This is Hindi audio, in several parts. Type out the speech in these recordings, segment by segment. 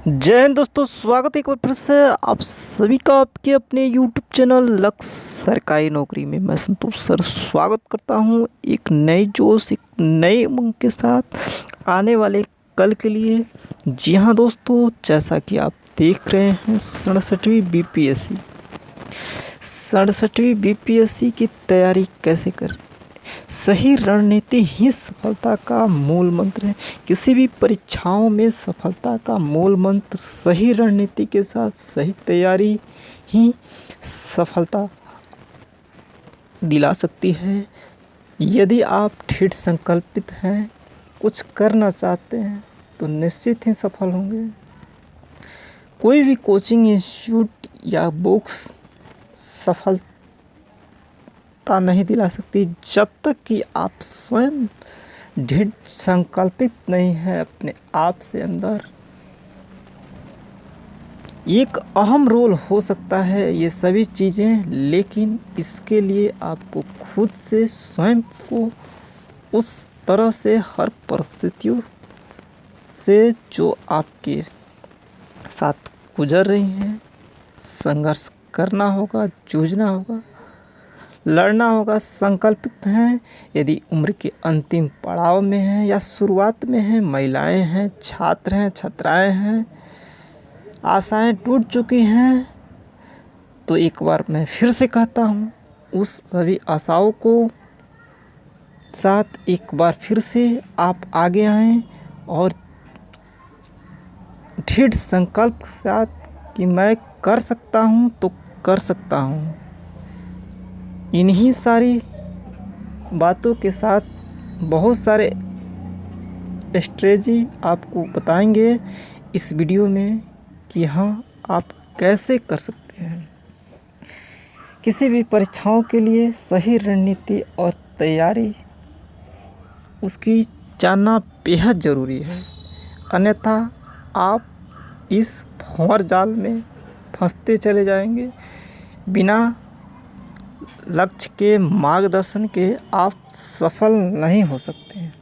जय हिंद दोस्तों, स्वागत है एक बार फिर से आप सभी का आपके अपने यूट्यूब चैनल लक्ष्य सरकारी नौकरी में। मैं संतोष सर स्वागत करता हूं एक नए जोश, एक नए उमंग के साथ आने वाले कल के लिए। जी हां दोस्तों, जैसा कि आप देख रहे हैं 67वीं बीपीएससी की तैयारी कैसे करें। सही रणनीति ही सफलता का मूल मंत्र है। किसी भी परीक्षाओं में सफलता का मूल मंत्र सही रणनीति के साथ सही तैयारी ही सफलता दिला सकती है। यदि आप दृढ़ संकल्पित हैं, कुछ करना चाहते हैं, तो निश्चित ही सफल होंगे। कोई भी कोचिंग इंस्टीट्यूट या बुक्स सफलता नहीं दिला सकती जब तक कि आप स्वयं दृढ़ संकल्पित नहीं है अपने आप से। अंदर एक अहम रोल हो सकता है ये सभी चीज़ें, लेकिन इसके लिए आपको खुद से स्वयं को उस तरह से हर परिस्थितियों से जो आपके साथ गुजर रही हैं संघर्ष करना होगा, जूझना होगा, लड़ना होगा। संकल्पित हैं, यदि उम्र के अंतिम पड़ाव में हैं या शुरुआत में हैं, महिलाएं हैं, छात्र हैं, छात्राएं हैं, आशाएं टूट चुकी हैं, तो एक बार मैं फिर से कहता हूँ, उस सभी आशाओं को साथ एक बार फिर से आप आगे आएं और दृढ़ संकल्प के साथ कि मैं कर सकता हूँ तो कर सकता हूँ। इन्हीं सारी बातों के साथ बहुत सारे स्ट्रेटजी आपको बताएंगे इस वीडियो में कि हाँ आप कैसे कर सकते हैं। किसी भी परीक्षाओं के लिए सही रणनीति और तैयारी उसकी जानना बेहद ज़रूरी है, अन्यथा आप इस भंवर जाल में फंसते चले जाएंगे। बिना लक्ष्य के मार्गदर्शन के आप सफल नहीं हो सकते हैं।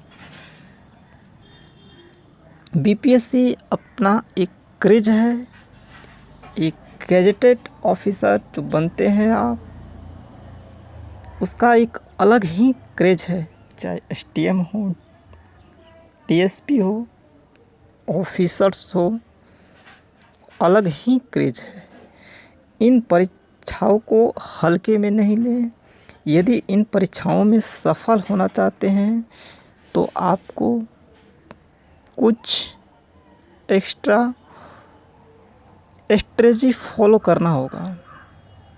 बीपीएससी अपना एक क्रेज है, एक गैजेटेड ऑफिसर जो बनते हैं आप, उसका एक अलग ही क्रेज है। चाहे एसटीएम हो, डीएसपी हो, ऑफिसर्स हो, अलग ही क्रेज है। इन परीक्षाओं को हल्के में नहीं लें। यदि इन परीक्षाओं में सफल होना चाहते हैं तो आपको कुछ एक्स्ट्रा स्ट्रेटजी फॉलो करना होगा।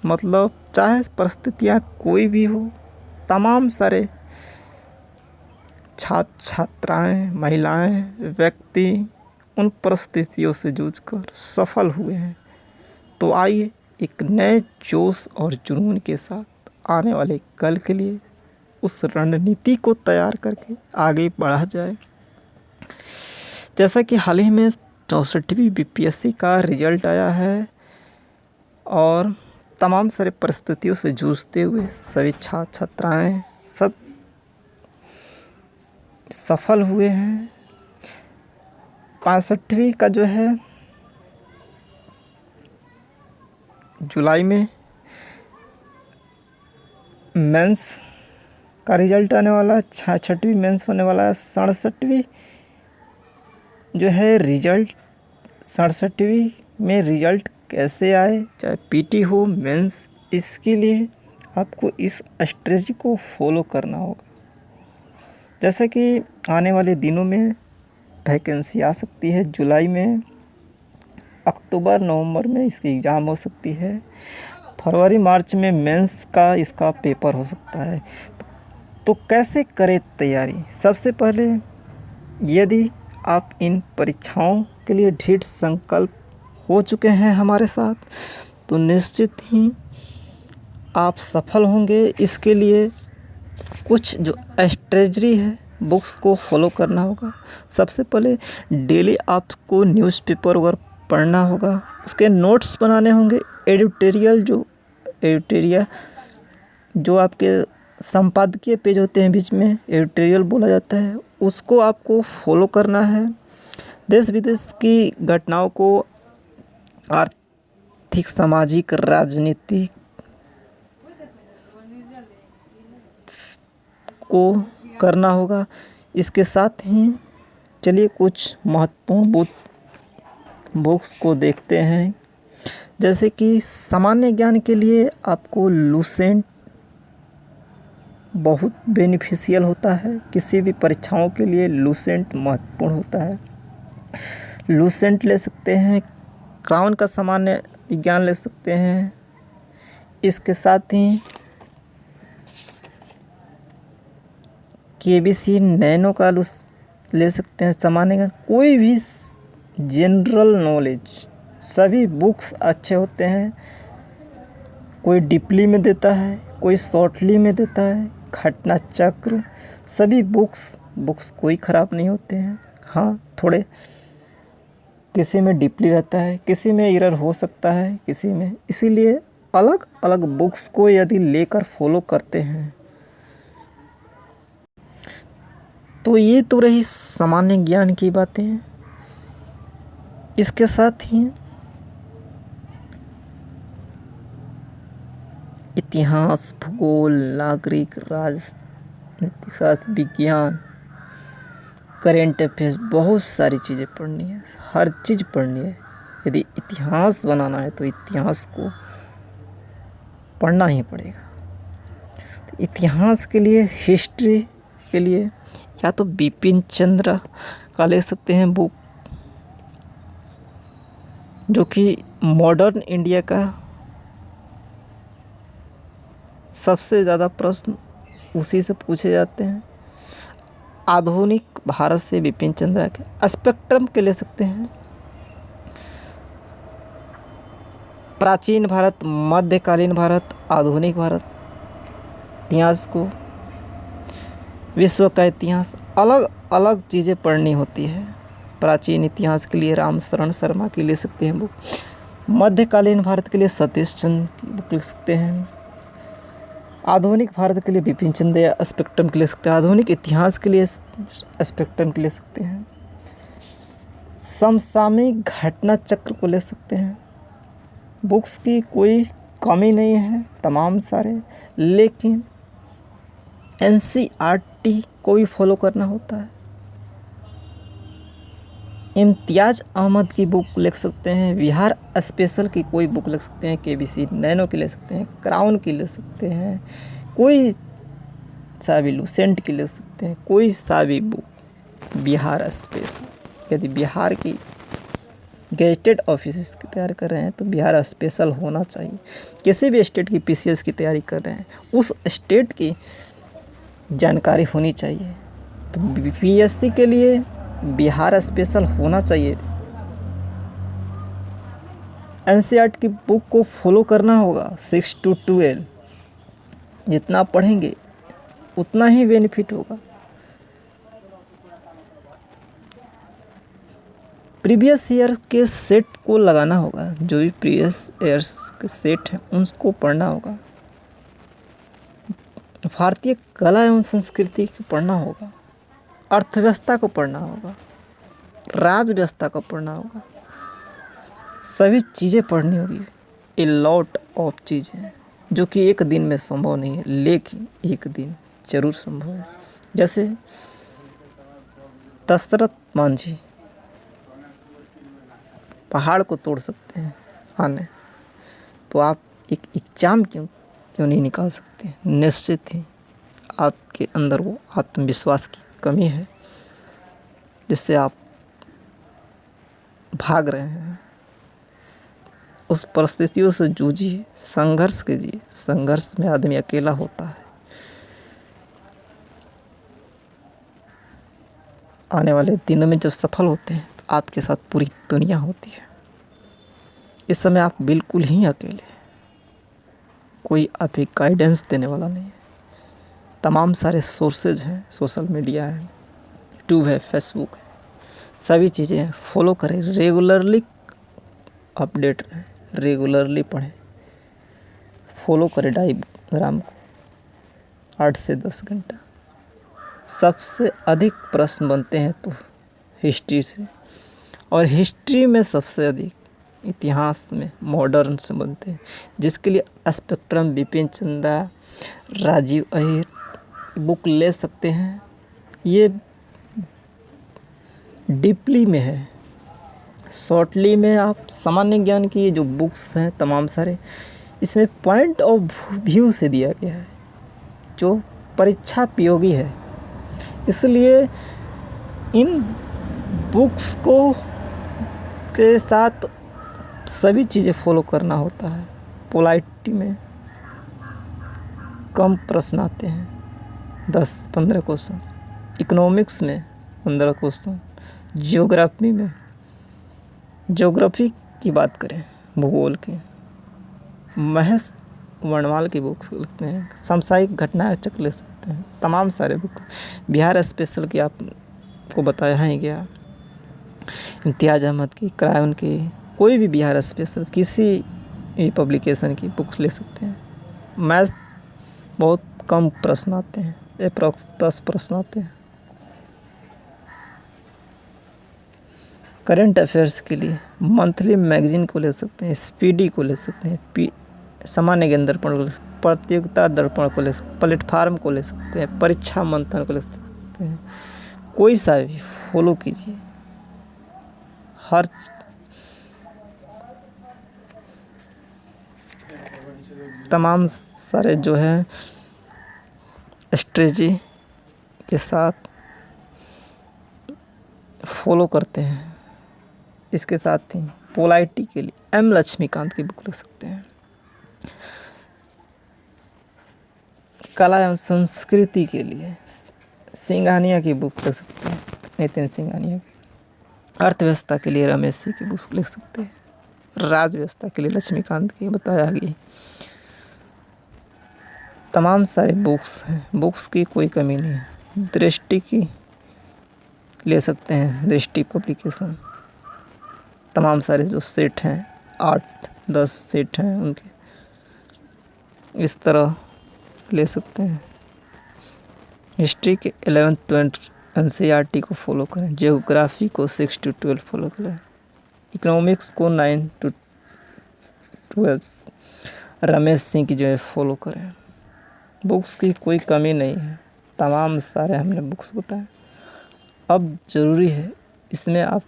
मतलब चाहे परिस्थितियाँ कोई भी हो, तमाम सारे छात्राएं, महिलाएं, व्यक्ति उन परिस्थितियों से जूझकर सफल हुए हैं। तो आइए एक नए जोश और जुनून के साथ आने वाले कल के लिए उस रणनीति को तैयार करके आगे बढ़ा जाए। जैसा कि हाल ही में 64वीं बीपीएससी का रिजल्ट आया है और तमाम सारे परिस्थितियों से जूझते हुए सभी छात्र छात्राएँ सब सफल हुए हैं। 65वीं का जो है जुलाई में मेंस का रिजल्ट आने वाला है, 66वीं मेंस होने वाला है। 67वीं जो है रिजल्ट, 67वीं में रिजल्ट कैसे आए, चाहे पीटी हो, मेंस, इसके लिए आपको इस स्ट्रेटजी को फॉलो करना होगा। जैसा कि आने वाले दिनों में वैकेंसी आ सकती है, जुलाई में, अक्टूबर नवंबर में इसकी एग्ज़ाम हो सकती है, फरवरी मार्च में मेंस का इसका पेपर हो सकता है। तो कैसे करें तैयारी। सबसे पहले यदि आप इन परीक्षाओं के लिए दृढ़ संकल्प हो चुके हैं हमारे साथ, तो निश्चित ही आप सफल होंगे। इसके लिए कुछ जो स्ट्रेटजी है बुक्स को फॉलो करना होगा। सबसे पहले डेली आपको न्यूज़पेपर वगैरह पढ़ना होगा, उसके नोट्स बनाने होंगे। एडिटोरियल जो आपके संपादकीय पेज होते हैं बीच में, एडिटोरियल बोला जाता है, उसको आपको फॉलो करना है। देश विदेश की घटनाओं को आर्थिक, सामाजिक, राजनीतिक को करना होगा। इसके साथ ही चलिए कुछ महत्वपूर्ण बुक्स को देखते हैं। जैसे कि सामान्य ज्ञान के लिए आपको लूसेंट बहुत बेनिफिशियल होता है। किसी भी परीक्षाओं के लिए लूसेंट महत्वपूर्ण होता है। लूसेंट ले सकते हैं, क्राउन का सामान्य विज्ञान ले सकते हैं। इसके साथ ही केबीसी नैनो का ले सकते हैं सामान्य ज्ञान। कोई भी जनरल नॉलेज, सभी बुक्स अच्छे होते हैं। कोई डीपली में देता है, कोई शॉर्टली में देता है। घटना चक्र, सभी बुक्स कोई ख़राब नहीं होते हैं। हाँ, थोड़े किसी में डीपली रहता है, किसी में एरर हो सकता है, किसी में, इसीलिए अलग अलग बुक्स को यदि लेकर फॉलो करते हैं तो ये तो रही सामान्य ज्ञान की बातें। इसके साथ ही इतिहास, भूगोल, नागरिक, राजनीतिक शास्त्र, विज्ञान, करेंट अफेयर्स, बहुत सारी चीज़ें पढ़नी है, हर चीज़ पढ़नी है। यदि इतिहास बनाना है तो इतिहास को पढ़ना ही पड़ेगा। तो इतिहास के लिए, हिस्ट्री के लिए या तो बिपिन चंद्र का ले सकते हैं बुक, जो कि मॉडर्न इंडिया का सबसे ज़्यादा प्रश्न उसी से पूछे जाते हैं। आधुनिक भारत से बिपिन चंद्र के। स्पेक्ट्रम के ले सकते हैं प्राचीन भारत, मध्यकालीन भारत, आधुनिक भारत, इतिहास को, विश्व का इतिहास, अलग अलग चीज़ें पढ़नी होती है। प्राचीन इतिहास के लिए राम शरण शर्मा की ले सकते हैं बुक। मध्यकालीन भारत के लिए सतीश चंद्र की बुक लिख सकते हैं। आधुनिक भारत के लिए बिपिन चंद्र या स्पेक्ट्रम के ले सकते हैं। आधुनिक इतिहास के लिए स्पेक्ट्रम के ले सकते हैं। समसामयिक घटना चक्र को ले सकते हैं। बुक्स की कोई कमी नहीं है, तमाम सारे, लेकिन NCERT को भी फॉलो करना होता है। इम्तियाज़ अहमद की बुक लिख सकते हैं। बिहार स्पेशल की कोई बुक लिख सकते हैं। केबीसी नैनो की ले सकते हैं। क्राउन की ले सकते हैं। कोई सा भी लूसेंट की ले सकते हैं। कोई सा भी बुक बिहार स्पेशल, यदि बिहार की गेजेटेड ऑफिस की तैयारी कर रहे हैं तो बिहार स्पेशल होना चाहिए। किसी भी स्टेट की PCS की तैयारी कर रहे हैं, उस स्टेट की जानकारी होनी चाहिए। तो PSC के लिए बिहार स्पेशल होना चाहिए। NCERT की बुक को फॉलो करना होगा। 6 to 12 जितना पढ़ेंगे उतना ही बेनिफिट होगा। प्रीवियस ईयर के सेट को लगाना होगा। जो भी प्रीवियस ईयर्स के सेट हैं उनको पढ़ना होगा। भारतीय कला एवं संस्कृति को पढ़ना होगा। अर्थव्यवस्था को पढ़ना होगा। राज व्यवस्था को पढ़ना होगा। सभी चीज़ें पढ़नी होगी। ए लॉट ऑफ चीज़ें जो कि एक दिन में संभव नहीं है, लेकिन एक दिन जरूर संभव है। जैसे दशरथ मांझी पहाड़ को तोड़ सकते हैं आने, तो आप एक एग्जाम क्यों नहीं निकाल सकते? निश्चित ही आपके अंदर वो आत्मविश्वास की कमी है जिससे आप भाग रहे हैं। उस परिस्थितियों से जूझिए, संघर्ष कीजिए। संघर्ष में आदमी अकेला होता है। आने वाले दिनों में जब सफल होते हैं तो आपके साथ पूरी दुनिया होती है। इस समय आप बिल्कुल ही अकेले हैं। कोई आपको गाइडेंस देने वाला नहीं है। तमाम सारे सोर्सेज हैं, सोशल मीडिया है, यूट्यूब है, फेसबुक है, सभी चीज़ें हैं। फॉलो करें, रेगुलरली अपडेट रहें, रेगुलरली पढ़ें, फॉलो करें डायग्राम को 8 से 10 घंटा। सबसे अधिक प्रश्न बनते हैं तो हिस्ट्री से, और हिस्ट्री में सबसे अधिक, इतिहास में मॉडर्न से बनते हैं, जिसके लिए स्पेक्ट्रम, बिपिन चंद्रा, राजीव अहिर बुक ले सकते हैं। ये डीपली में है। शॉर्टली में आप सामान्य ज्ञान की ये जो बुक्स हैं तमाम सारे, इसमें पॉइंट ऑफ व्यू से दिया गया है जो परीक्षा उपयोगी है। इसलिए इन बुक्स को के साथ सभी चीज़ें फॉलो करना होता है। पोलाइटी में कम प्रश्न आते हैं, 10-15 क्वेश्चन। इकोनॉमिक्स में 15 क्वेश्चन। ज्योग्राफी की बात करें, भूगोल की, महस वर्णमाल की बुक्स लिखते हैं। सामयिक घटनाएं चक ले सकते हैं, तमाम सारे बुक। बिहार स्पेशल की आपको बताया ही गया। इम्तियाज़ अहमद की, क्रायोन की, कोई भी बिहार स्पेशल किसी भी पब्लिकेशन की बुक्स ले सकते हैं। मैथ बहुत कम प्रश्न आते हैं, अप्रॉक्स 10 प्रश्न आते हैं। करंट अफेयर्स के लिए मंथली मैगजीन को ले सकते हैं, स्पीडी को ले सकते हैं, सामान्य ज्ञान दर्पण को ले सकते हैं, प्रतियोगिता दर्पण को ले सकते हैं, प्लेटफार्म को ले सकते हैं, परीक्षा मंथन को ले सकते हैं। कोई सा भी फॉलो कीजिए। हर तमाम सारे जो है स्ट्रेटजी के साथ फॉलो करते हैं। इसके साथ ही पोलाइटी के लिए एम लक्ष्मीकांत की बुक ले सकते हैं। कला एवं संस्कृति के लिए सिंघानिया की बुक ले सकते हैं, नितिन सिंघानिया की। अर्थव्यवस्था के लिए रमेश सिंह की बुक ले सकते हैं। राज व्यवस्था के लिए लक्ष्मीकांत की बताया गई। तमाम सारे बुक्स हैं, बुक्स की कोई कमी नहीं है। दृष्टि की ले सकते हैं, दृष्टि पब्लिकेशन। तमाम सारे जो सेट हैं, 8-10 सेट हैं उनके, इस तरह ले सकते हैं। हिस्ट्री के 11th-12th NCERT को फॉलो करें। जियोग्राफी को 6 to 12 फॉलो करें। इकोनॉमिक्स को 9 to 12 रमेश सिंह की जो है फॉलो करें। बुक्स की कोई कमी नहीं है, तमाम सारे हमने बुक्स बताए। अब ज़रूरी है इसमें आप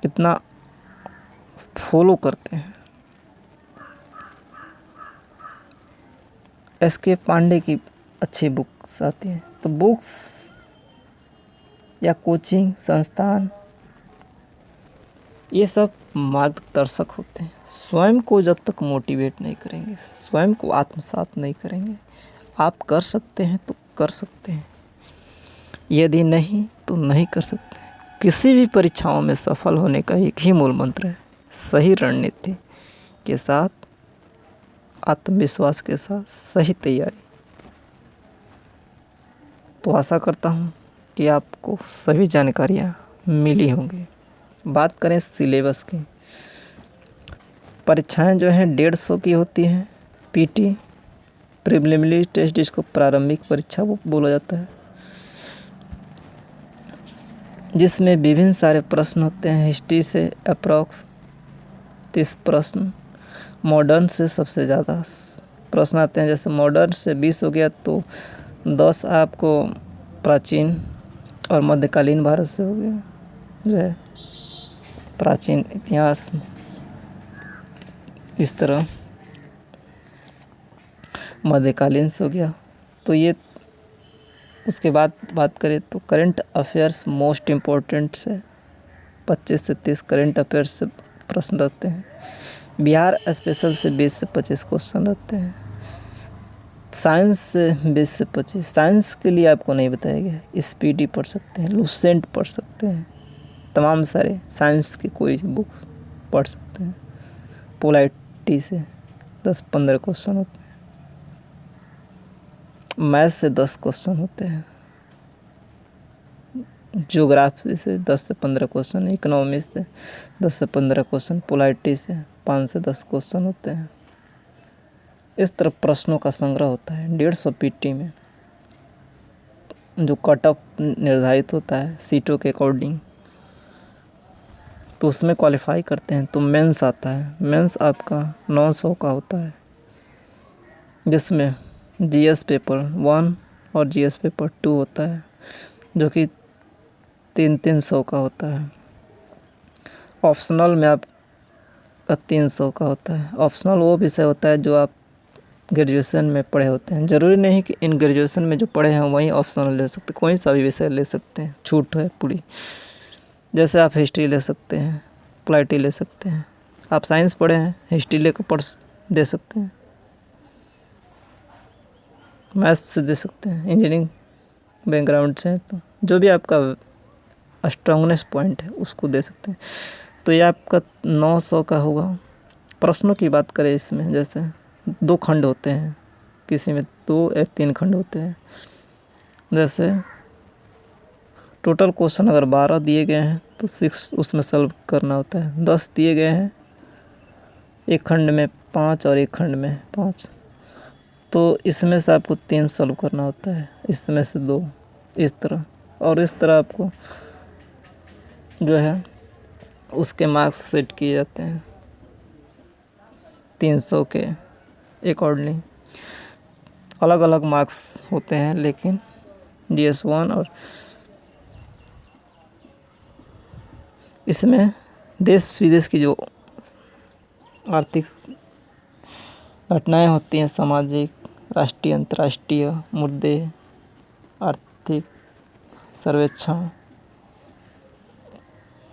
कितना फॉलो करते हैं। SK पांडे की अच्छी बुक्स आती हैं। तो बुक्स या कोचिंग संस्थान ये सब मार्गदर्शक होते हैं। स्वयं को जब तक मोटिवेट नहीं करेंगे, स्वयं को आत्मसात नहीं करेंगे, आप कर सकते हैं तो कर सकते हैं, यदि नहीं तो नहीं कर सकते। किसी भी परीक्षाओं में सफल होने का एक ही मूल मंत्र है, सही रणनीति के साथ, आत्मविश्वास के साथ सही तैयारी। तो आशा करता हूँ कि आपको सभी जानकारियाँ मिली होंगी। बात करें सिलेबस की, परीक्षाएं जो हैं 150 की होती हैं। PT प्रिलिमिनरी टेस्ट, जिसको प्रारंभिक परीक्षा वो बोला जाता है, जिसमें विभिन्न सारे प्रश्न होते हैं। हिस्ट्री से अप्रॉक्स 30 प्रश्न, मॉडर्न से सबसे ज़्यादा प्रश्न आते हैं। जैसे मॉडर्न से 20 हो गया तो 10 आपको प्राचीन और मध्यकालीन भारत से हो गया, जो है प्राचीन इतिहास। इस तरह मध्यकालीन से हो गया। तो ये उसके बाद बात करें तो करंट अफेयर्स मोस्ट इम्पोर्टेंट से 25 से 30 करंट अफेयर्स से प्रश्न रहते हैं। बिहार स्पेशल से 20 से 25 क्वेश्चन रहते हैं। साइंस से 20 से 25। साइंस के लिए आपको नहीं बताया गया, स्पीडी पढ़ सकते हैं, लूसेंट पढ़ सकते हैं, तमाम सारे साइंस की कोई बुक पढ़ सकते हैं। पोलाइटी से 10-15 क्वेश्चन होते हैं। मैथ से 10 क्वेश्चन होते हैं। ज्योग्राफी से 10 से 15 क्वेश्चन, इकोनॉमिक्स से 10 से 15 क्वेश्चन, पोलाइटी से 5 से 10 क्वेश्चन होते हैं। इस तरह प्रश्नों का संग्रह होता है। 150 PT में जो कट ऑफ निर्धारित होता है सीटों के अकॉर्डिंग, तो उसमें क्वालिफाई करते हैं तो मेंस आता है। मेंस आपका 900 का होता है, जिसमें जीएस पेपर 1 और जीएस पेपर 2 होता है, जो कि 300 का होता है। ऑप्शनल में आपका 300 का होता है। ऑप्शनल वो विषय होता है जो आप ग्रेजुएशन में पढ़े होते हैं। ज़रूरी नहीं कि इन ग्रेजुएशन में जो पढ़े हैं वहीं ऑप्शनल ले सकते, कोई सा भी विषय ले सकते हैं, छूट है पूरी। जैसे आप हिस्ट्री ले सकते हैं, पॉलिटी ले सकते हैं। आप साइंस पढ़े हैं, हिस्ट्री लेकर पढ़ दे सकते हैं, मैथ्स से दे सकते हैं, इंजीनियरिंग बैकग्राउंड से, तो जो भी आपका स्ट्रांगनेस पॉइंट है उसको दे सकते हैं। तो ये आपका 900 का होगा। प्रश्नों की बात करें इसमें, जैसे 2 खंड होते हैं, किसी में 2 या 3 खंड होते हैं। जैसे टोटल क्वेश्चन अगर 12 दिए गए हैं तो 6 उसमें सॉल्व करना होता है। 10 दिए गए हैं, एक खंड में 5 और एक खंड में 5, तो इसमें से आपको 3 सॉल्व करना होता है, इसमें से 2, इस तरह। और इस तरह आपको जो है उसके मार्क्स सेट किए जाते हैं 300 के अकॉर्डिंग। अलग अलग मार्क्स होते हैं, लेकिन GS1 और इसमें देश विदेश की जो आर्थिक घटनाएं होती हैं, सामाजिक, राष्ट्रीय, अंतर्राष्ट्रीय मुद्दे, आर्थिक सर्वेक्षण,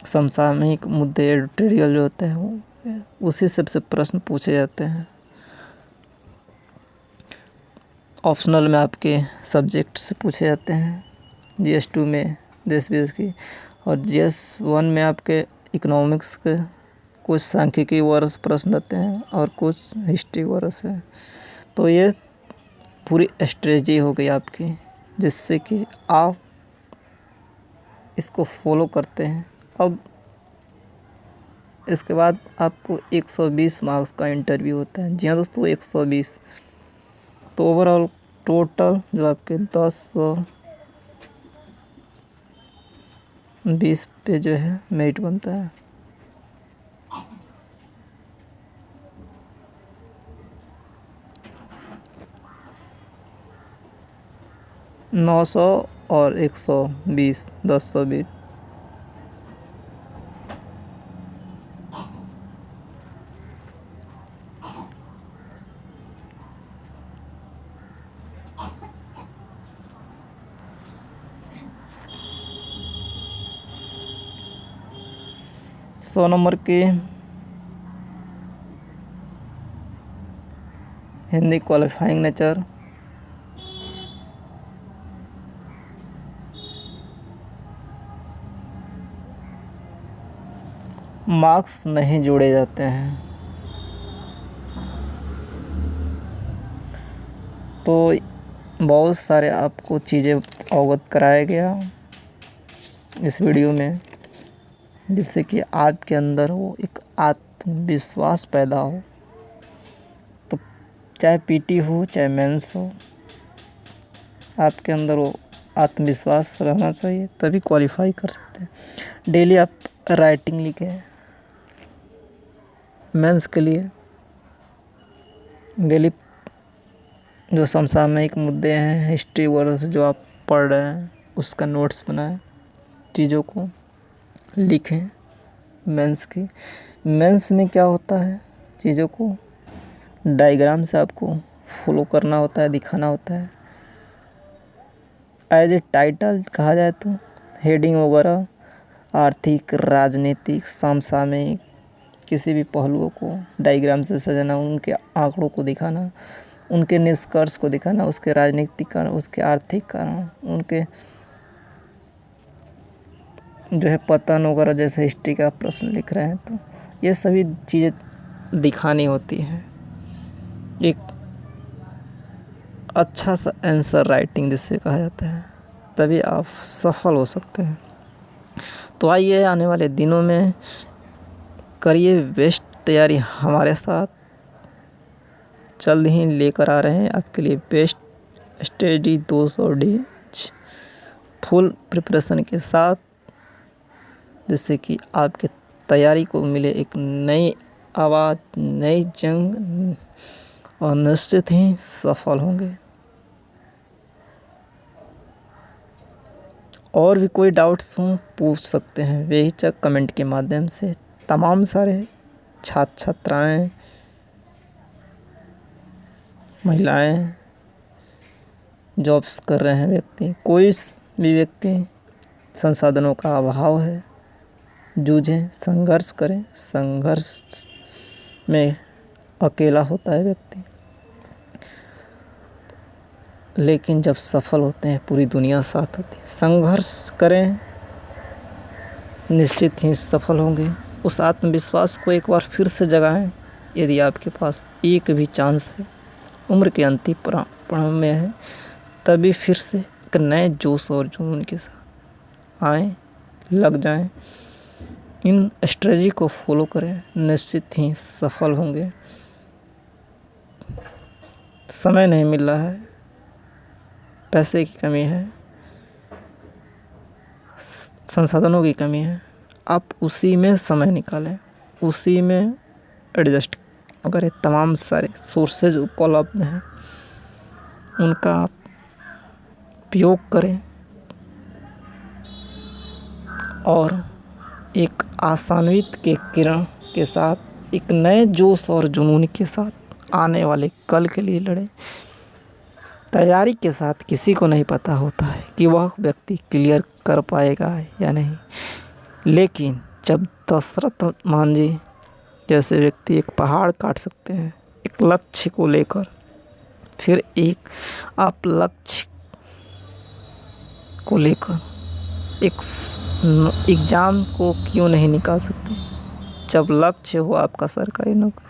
समसामयिक मुद्दे, एडिटोरियल जो होते हैं वो उसी सबसे प्रश्न पूछे जाते हैं। ऑप्शनल में आपके सब्जेक्ट से पूछे जाते हैं, GS2 में देश विदेश की, और GS1 में आपके इकोनॉमिक्स के कुछ सांख्यिकी वर्ष प्रश्न रहते हैं और कुछ हिस्ट्री वर्ष है। तो ये पूरी स्ट्रेटजी हो गई आपकी, जिससे कि आप इसको फॉलो करते हैं। अब इसके बाद आपको 120 मार्क्स का इंटरव्यू होता है। जी हाँ दोस्तों, 120। तो ओवरऑल टोटल जो आपके 10-20 पे जो है मेरिट बनता है। नौ 900 और 120, 10-20। सौ नंबर की हिंदी क्वालिफाइंग नेचर, मार्क्स नहीं जोड़े जाते हैं। तो बहुत सारे आपको चीज़ें अवगत कराया गया इस वीडियो में, जिससे कि आपके अंदर वो एक आत्मविश्वास पैदा हो। तो चाहे पीटी हो चाहे मेंस हो, आपके अंदर वो आत्मविश्वास रहना चाहिए, तभी क्वालिफाई कर सकते हैं। डेली आप राइटिंग लिखें मेंस के लिए, डेली जो समसामयिक मुद्दे हैं, हिस्ट्री वर्ष जो आप पढ़ रहे हैं उसका नोट्स बनाएं, चीज़ों को लिखें। मेंस की, मेंस में क्या होता है, चीज़ों को डायग्राम से आपको फॉलो करना होता है, दिखाना होता है। एज ए टाइटल कहा जाए तो हेडिंग वगैरह आर्थिक, राजनीतिक, समसामयिक किसी भी पहलुओं को डायग्राम से सजाना, उनके आंकड़ों को दिखाना, उनके निष्कर्ष को दिखाना, उसके राजनीतिक कारण, उसके आर्थिक कारण, उनके जो है पतन वगैरह, जैसे हिस्ट्री का प्रश्न लिख रहे हैं तो ये सभी चीज़ें दिखानी होती हैं। एक अच्छा सा आंसर राइटिंग जिससे कहा जाता है, तभी आप सफल हो सकते हैं। तो आइए आने वाले दिनों में करिए बेस्ट तैयारी हमारे साथ। जल्द ही लेकर आ रहे हैं आपके लिए best study 200D full preparation के साथ, जिससे कि आपके तैयारी को मिले एक नई आवाज़, नई जंग, और निश्चित ही सफल होंगे। और भी कोई डाउट्स हों पूछ सकते हैं बेहिचक कमेंट के माध्यम से। तमाम सारे छात्र छात्राएं, महिलाएं, जॉब्स कर रहे हैं व्यक्ति, कोई भी व्यक्ति संसाधनों का अभाव है, जूझें, संघर्ष करें। संघर्ष में अकेला होता है व्यक्ति, लेकिन जब सफल होते हैं पूरी दुनिया साथ होती है। संघर्ष करें, निश्चित ही सफल होंगे। उस आत्मविश्वास को एक बार फिर से जगाएं। यदि आपके पास एक भी चांस है, उम्र के अंतिम पड़ाव में है, तभी फिर से एक नए जोश और जुनून के साथ आएँ, लग जाएं, इन स्ट्रेटजी को फॉलो करें, निश्चित ही सफल होंगे। समय नहीं मिल रहा है, पैसे की कमी है, संसाधनों की कमी है, आप उसी में समय निकालें, उसी में एडजस्ट करें। तमाम सारे सोर्सेज उपलब्ध हैं, उनका आप उपयोग करें और एक आशान्वित के किरण के साथ, एक नए जोश और जुनून के साथ आने वाले कल के लिए लड़ें। तैयारी के साथ किसी को नहीं पता होता है कि वह व्यक्ति क्लियर कर पाएगा या नहीं, लेकिन जब दशरथ मान जी जैसे व्यक्ति एक पहाड़ काट सकते हैं एक लक्ष्य को लेकर, फिर एक आप लक्ष्य को लेकर एक एग्ज़ाम को क्यों नहीं निकाल सकते। जब लक्ष्य हो आपका सरकारी नौकरी,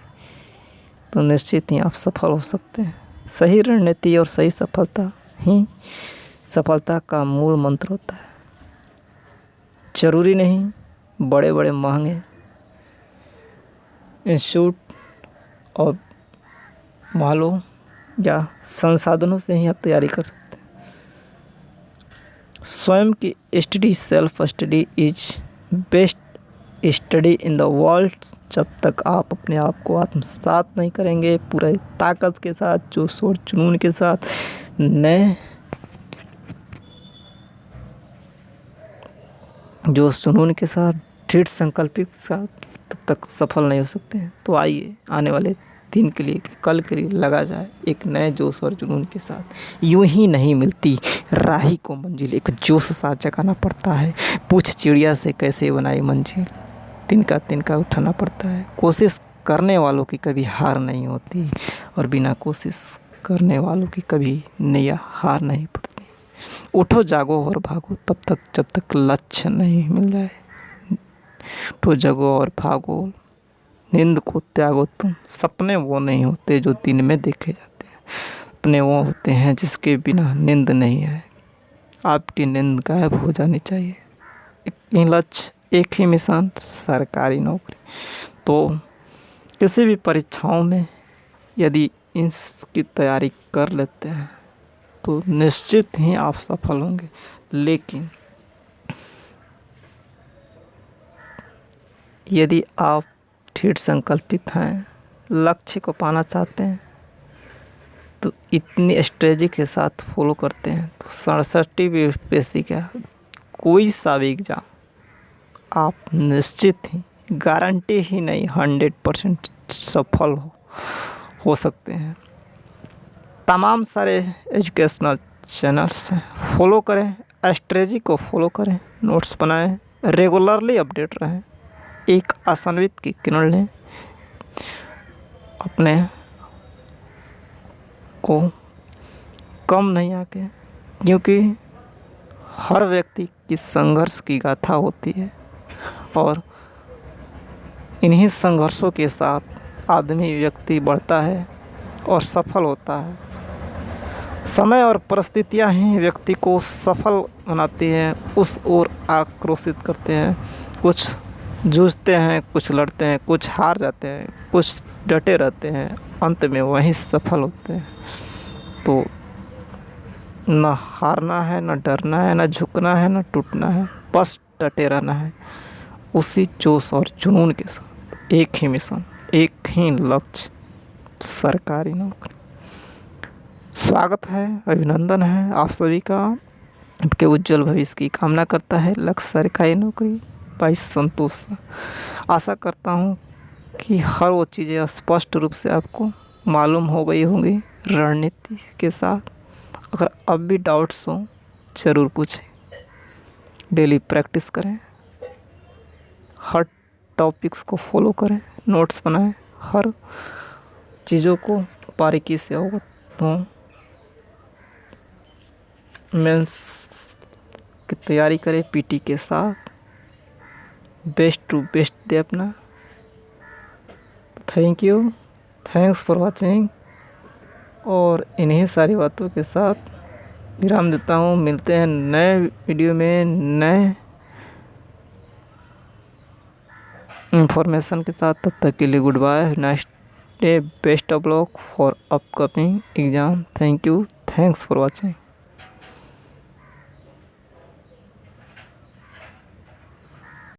तो निश्चित ही आप सफल हो सकते हैं। सही रणनीति और सही सफलता ही सफलता का मूल मंत्र होता है। ज़रूरी नहीं बड़े बड़े महंगे इंस्टीट्यूट और महलों या संसाधनों से ही आप तैयारी कर सकते हैं। स्वयं की study, self study is best study in the world. जब तक आप अपने आप को आत्मसात नहीं करेंगे पूरे ताकत के साथ, जोश और जुनून के साथ, नए जोश जुनून के साथ, दृढ़ संकल्पित के साथ, तब तक सफल नहीं हो सकते हैं। तो आइए आने वाले दिन के लिए, कल के लिए लगा जाए एक नए जोश और जुनून के साथ। यूं ही नहीं मिलती राही को मंजिल, एक जोश साथ जगाना पड़ता है। पूछ चिड़िया से कैसे बनाई मंजिल, तिनका तिनका उठाना पड़ता है। कोशिश करने वालों की कभी हार नहीं होती, और बिना कोशिश करने वालों की कभी नैया हार नहीं पड़ती। उठो जागो और भागो तब तक जब तक लक्ष्य नहीं मिल जाए। उठो जागो और भागो, नींद को त्यागो तुम। सपने वो नहीं होते जो दिन में देखे जाते हैं, अपने वो होते हैं जिसके बिना नींद नहीं है। आपकी नींद गायब हो जानी चाहिए। एक ही लक्ष्य, एक ही मिशन, सरकारी नौकरी। तो किसी भी परीक्षाओं में यदि इसकी तैयारी कर लेते हैं तो निश्चित ही आप सफल होंगे। लेकिन यदि आप दृढ़ संकल्पित हैं, लक्ष्य को पाना चाहते हैं, तो इतनी स्ट्रेटजी के साथ फॉलो करते हैं तो 67वीं यूपीएससी क्या, कोई सा भी एग्ज़ाम आप निश्चित ही, गारंटी ही नहीं 100% सफल हो सकते हैं। तमाम सारे एजुकेशनल चैनल्स हैं, फॉलो करें, स्ट्रेटजी को फॉलो करें, नोट्स बनाएं, रेगुलरली अपडेट रहें, एक आशान्वित की किरण लें, अपने को कम नहीं आके, क्योंकि हर व्यक्ति की संघर्ष की गाथा होती है और इन्हीं संघर्षों के साथ आदमी व्यक्ति बढ़ता है और सफल होता है। समय और परिस्थितियां ही व्यक्ति को सफल बनाती हैं, उस ओर आक्रोशित करते हैं। कुछ जूझते हैं, कुछ लड़ते हैं, कुछ हार जाते हैं, कुछ डटे रहते हैं, अंत में वहीं सफल होते हैं। तो न हारना है, न डरना है, न झुकना है, न टूटना है, बस डटे रहना है उसी जोश और जुनून के साथ, एक ही मिशन, एक ही लक्ष्य, सरकारी नौकरी। स्वागत है, अभिनंदन है आप सभी का। आपके उज्जवल भविष्य की कामना करता है लक्ष्य सरकारी नौकरी। भाई संतोष। आशा करता हूँ कि हर वो चीज़ें स्पष्ट रूप से आपको मालूम हो गई होंगी रणनीति के साथ। अगर अब भी डाउट्स हो ज़रूर पूछें। डेली प्रैक्टिस करें, हर टॉपिक्स को फॉलो करें, नोट्स बनाएं, हर चीज़ों को बारीकी से अवगत हों। मेंस की तैयारी करें पीटी के साथ, बेस्ट टू बेस्ट दे अपना। Thank you, thanks for watching. और इन्हीं सारी बातों के साथ विराम देता हूँ। मिलते हैं नए वीडियो में नए इंफॉर्मेशन के साथ। तब तक के लिए goodbye, next day, best of luck for upcoming exam. Thank you, thanks for watching.